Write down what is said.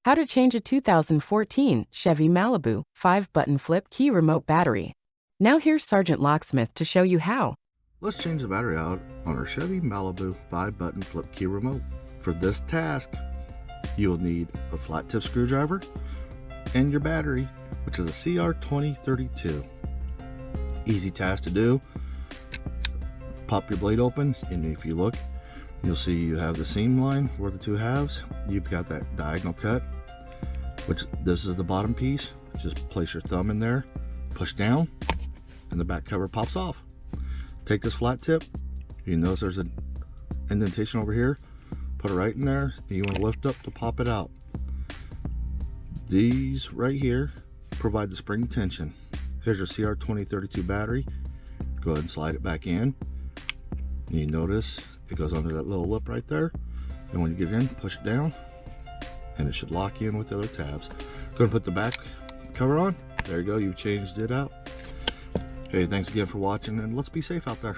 How to change a 2014 Chevy Malibu 5-button flip key remote battery. Now here's Sergeant Locksmith to show you how. Let's change the battery out on our Chevy Malibu 5-button flip key remote. For this task, you will need a flat tip screwdriver and your battery, which is a CR2032. Easy task to do. Pop your blade open, and if you look, you'll see you have the seam line where the two halves. You've got that diagonal cut, which this is the bottom piece. Just place your thumb in there, push down, and the back cover pops off. Take this flat tip, you notice there's an indentation over here, put it right in there, and you want to lift up to pop it out. These right here provide the spring tension. Here's your CR2032 battery. Go ahead and slide it back in. And you notice it goes under that little lip right there. And when you get in, push it down, and it should lock in with the other tabs. Go ahead and put the back cover on. There you go, you've changed it out. Hey, thanks again for watching, and let's be safe out there.